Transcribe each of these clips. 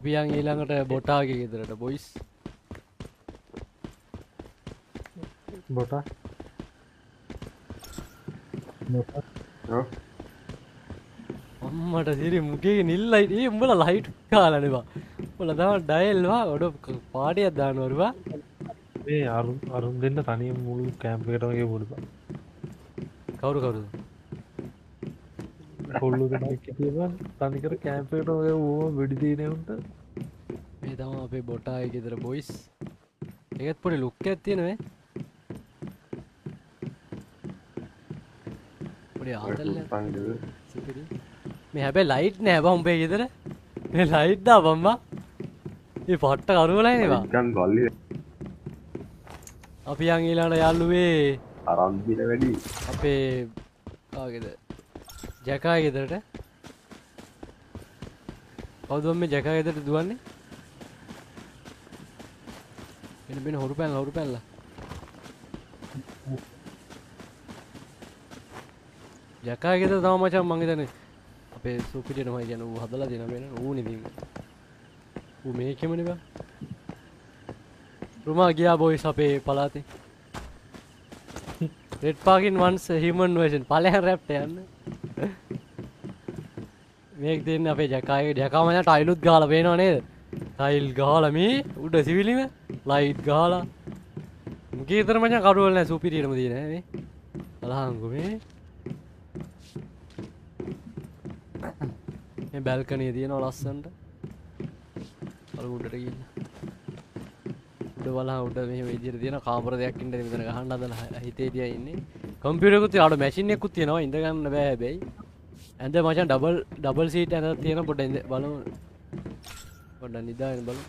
පියන් ඊළඟට බොටාගේ ගෙදරට බොයිස් බොටා අම්මට සිරි මුගේ නිල්ලයි ඒ උඹලා ලයිට් කාලනවා උඹලා තමයි ඩයල්වා ඔඩ පාටියක් දානවරුවා මේ අරුන් දෙන්න තනියම මුළු කැම්ප් එකටම ගෙවුවා බා කවුරුද කොල්ලෝ දෙනෙක් හිටියම තනිකර කැම්ප් එකටම ගෙවුවා වෙඩි දිනේ උන්ට මේ තමයි අපේ බොටාගේ ගෙදර බොයිස් ඒකත් පොඩි ලුක් එකක් තියෙනවා පොඩි ආතල්ලක් සිපිරි මේ හැබැයි ලයිට් නෑ බා උඹේ ගෙදර මේ ලයිට් දාපන් බා මේ පට්ට කරුවලයි නේවා ගන් ගල්ලි අපි යන් ඊළඟට යාළුවේ අරන් දින වැඩි අපේ කාගේද ජැකාගේ ගෙදරට කවුද මේ ජැකාගේ ගෙදරට දුවන්නේ වෙන හොරු පැනලා ජැකාගේ ගෙදර තම මචං මං හිතන්නේ අපේ සුපිරියටමයි කියන ඌ හදලා දෙන වෙන ඌ නෙදින් ඌ මේකෙමනේ බා රුමා ගියා බොයිස් අපේ පළාතේ රෙඩ් පාකින් වන්ස් හියුමන් වර්ෂන් පළයන් රැප්ට යන්න මේක දෙන්නේ අපේ ජකාගේ ජකා මචං ටයිලුත් ගහලා පේනව නේද ටයිල් ගහලා මේ උඩ සිවිලිම ලයිට් ගහලා මුගේ විතර මචං කඩුවල නෑ සුපිරියටම තියෙන මේ බලහන්කෝ මේ මේ බැල්කනිය තියෙනවා ලස්සනට අර උඩට ගිහින් උඩ බලහන් උඩ මෙහෙම විදියට තියෙන කාමර දෙයක් ඉන්න මෙතන ගහන්න හදලා හිතේ තියා ඉන්නේ කම්පියුටර් එකකුත් තියෙනවා මැෂින් එකකුත් තියෙනවා ඉඳ ගන්න බෑ හැබැයි ඇඳ මචං ඩබල් සීට් ඇඳ තියෙන පොඩ බලමු පොඩ්ඩක් නිදාගෙන බලමු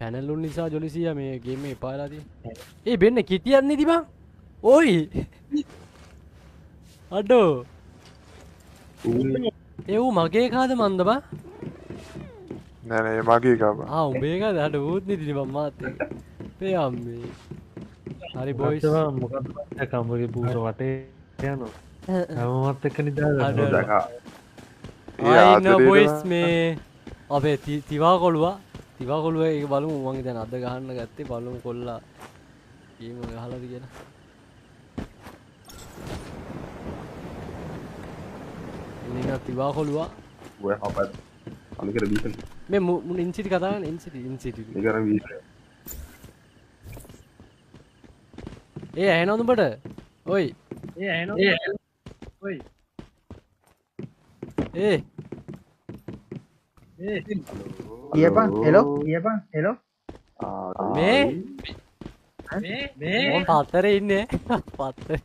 පැනල් උන් නිසා ජොලිසියා මේ ගේම් එක එපාලා තියෙන්නේ. ඒ බෙන්න කිටියක් නෙදි බං. ඔයි. අඩෝ. ඒ ඌ මගේ කාද මන්ද බං? නෑ නෑ මගේ කබ. උඹේ කාද අඩ ඌත් නෙදි බං මාත් එක්ක. මේ අම්මේ. හරි බොයිස්. මොකද්ද කම්බගේ පූස වටේ යනවා. හැමෝමත් එක්ක නිදාගන්න. ආයි බොයිස් මේ අපේ තිවා කොළුවා තිවා කොළුව ඒක බලමු මම දැන් අද ගහන්න ගත්තේ බලමු කොල්ලා ගේම් එක ගහලාද කියලා ඉතින් තිවා කොළුවා ඔය අපත් අනිකර බීසන් මේ මුන් ඉන්සිටි කතා කරන ඉන්සිටි නිකර බීසන් ඒ ඇහෙනවද උඹට ඔයි ඔයි කියපන් හෙලෝ කියපන් හෙලෝ මේ මම පත්තරේ ඉන්නේ පත්තරේ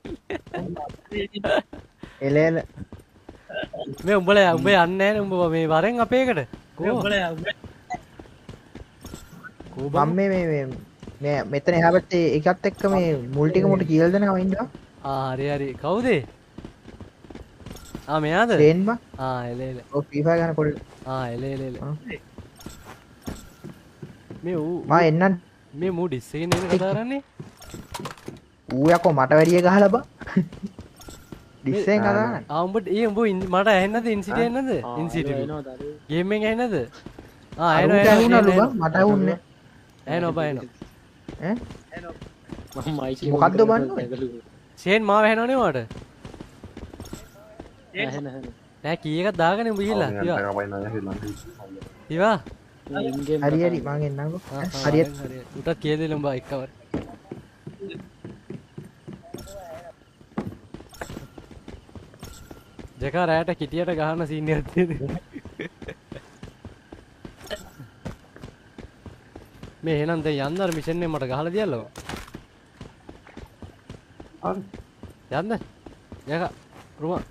එල එල මේ උඹ යන්නේ නැහැ උඹ මේ වරෙන් අපේකට මම මේ මෙතන එහා පැත්තේ එකත් එක්ක මේ මුල් ටික මොකට කියලා දෙනවා ඉන්නවා හරි කවුද මෙයාද ට්‍රේන් බා එල ඔව් FIFA ගන්න පොඩි එල මේ ඌ මා එන්නම් මේ මූ ඩිස් එකේ නේද කතා කරන්නේ ඌ යකෝ මට වැඩිය ගහලා බා ඩිස් එකෙන් කතා කරන්නේ උඹ උඹ මට ඇහෙන්නද ඉන්සිටි ඇහෙන්නද ඉන්සිටි ගේම් එකෙන් ඇහෙන්නද ඇහෙනවලු බා මට ඇහුන්නේ ඇහෙනවා බා ඇහෙනවා මම මයික් මොකද්ද බන්නේ ෂේන් මාව ඇහෙනවනේ මට නෑ කී එකක් දාගෙන උඹ ගිහලා තිවා හරි හරි මං එන්නම්කෝ හරියට උටත් කියලා දෙන්න උඹ එක්කවර ජකා රැයට කිටියට ගහන සීන් එකක් තියෙනවා මේ එහෙනම් දැන් යන්න අර මිෂන් එක මට ගහලා දියල්ලව හරි යන්න ජකා රුමා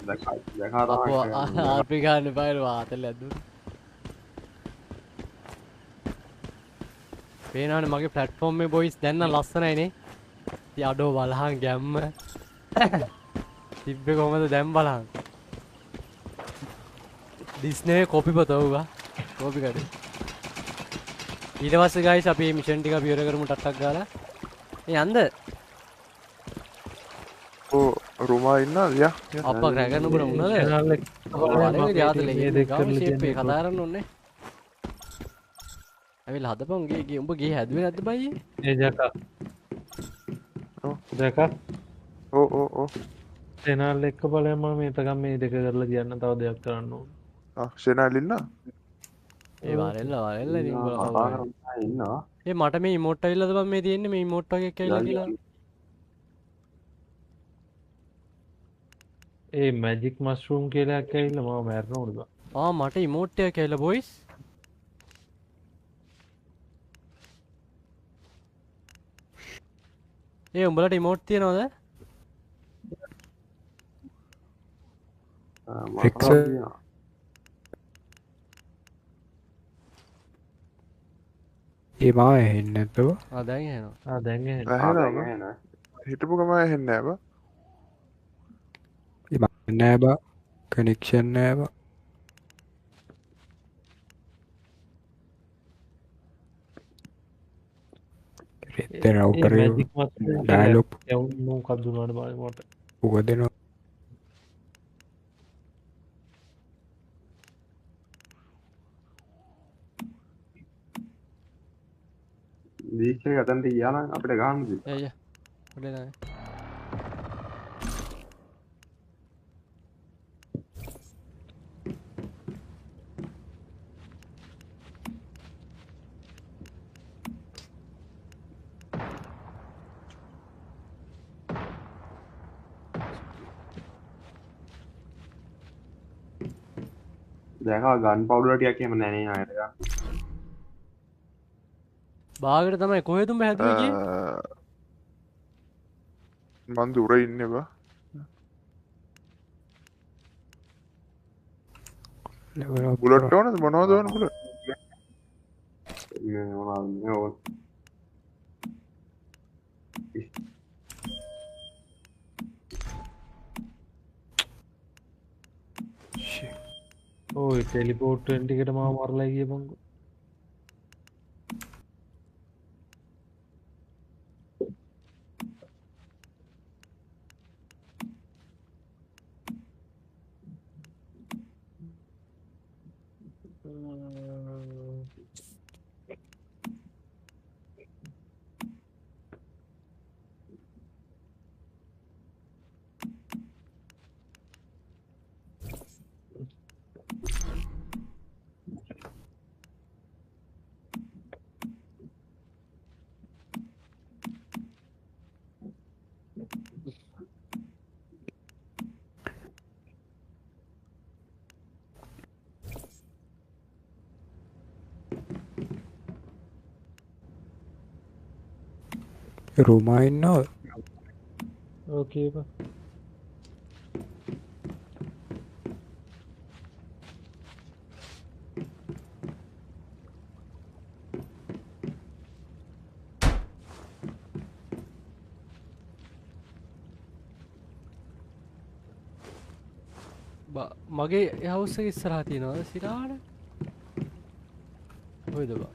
දැකා තමයි ආපි ගන්න බයර වාතල ඇද්දුන පේනවනේ මගේ ප්ලැට්ෆෝම් එකේ බොයිස් දැන් නම් ලස්සනයිනේ ඉතින් අඩෝ බලහන් ගැම්ම තිබ්බේ කොහමද දැන් බලහන් ඩිස්නේ කොපි පතවුවා කොපි කඩේ ඊට පස්සේ ගයිස් අපි මේ මිෂන් ටික අපි ඉවර කරමු ටට්ටක් ගාලා මේ යන්ද ඕ රුමා ඉන්නාද යා අප්පා රැගන් උඹට උන්නද channel එක වලේ යාදල මේ දෙක ගම කරලා ෂේප් එක තියන්නේ කතා කරන්න ඕනේ ඇවිල්ලා හදපන් ගේ උඹ ගේ හැදුවේ නැද්ද බයි ඒ ජකා ඔව්. ජකා ඕ channel එක බලයන් මම මේ තකම් මේ දෙක කරලා කියන්න තව දෙයක් කරන්න ඕන ෂෙනල් ඉන්න ඒ වරෙල්ල ඉතින් උඹලා කතා කවුරු කරන්න ඉන්නවා ඒ මට මේ ඉමෝට් ඇවිල්ලාද බං මේ තියෙන්නේ මේ ඉමෝට් වගේ එකක් ඇවිල්ලා කියලා ඒ මැජික් මස්රූම් කියලා එකක් ඇවිල්ලා මම මැරෙනවලු බං මට ඉමෝට් එකක් ඇවිල්ලා බොයිස් ඒ උඹලට ඉමෝට් තියනවද ඒ මාව ඇහෙන්නේ නැද්ද? දැන් එනවා දැන් ඇහෙනවා හිටපු ගම හෙන්න ඇබ නෑ බා කනෙක්ෂන් නෑ බා රෙද්ද රවුටරේ මැජික් මස්රූම් ඩයලොග් යවුම් මොකක්ද උනාද බලන්න මට උගදෙනවා දීක්ෂණ ගතන්ට ගියානම් අපිට ගහන්නද අයියා උඩේ නෑ දැන් ගන් පවුඩර් ටිකක් එහෙම නැහැ නේ අයට ගන්න. බාගට තමයි කොහෙද උඹ හැදුවේ කියේ මන් දුර ඉන්න බා බුලට් ඕනද මොනවද ඕන බුලට් මේ මොනවද මේ ඕන. ඔය ටෙලිපෝට් වෙන ටිකට මාව මරලා ගියපන්කෝ රුමා ඉන්නවද? ඕකේ බා මගේ හවුස් එක ඉස්සරහා තියෙනවද සිරාට කොයිද බා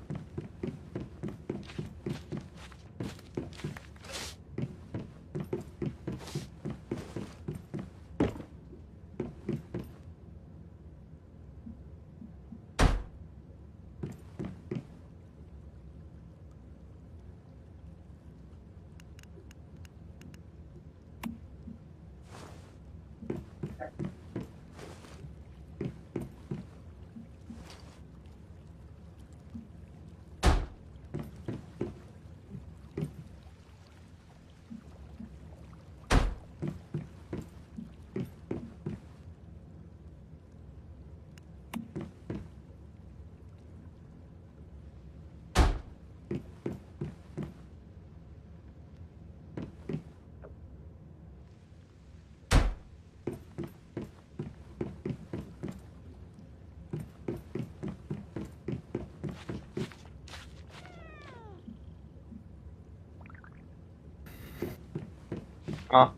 हाँ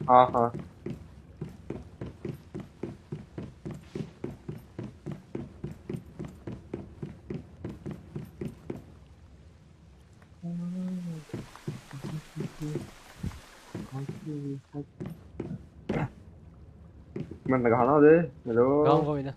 हाँ हाँ මන්න ගහනවාද හෙලෝ ගාම කොයිද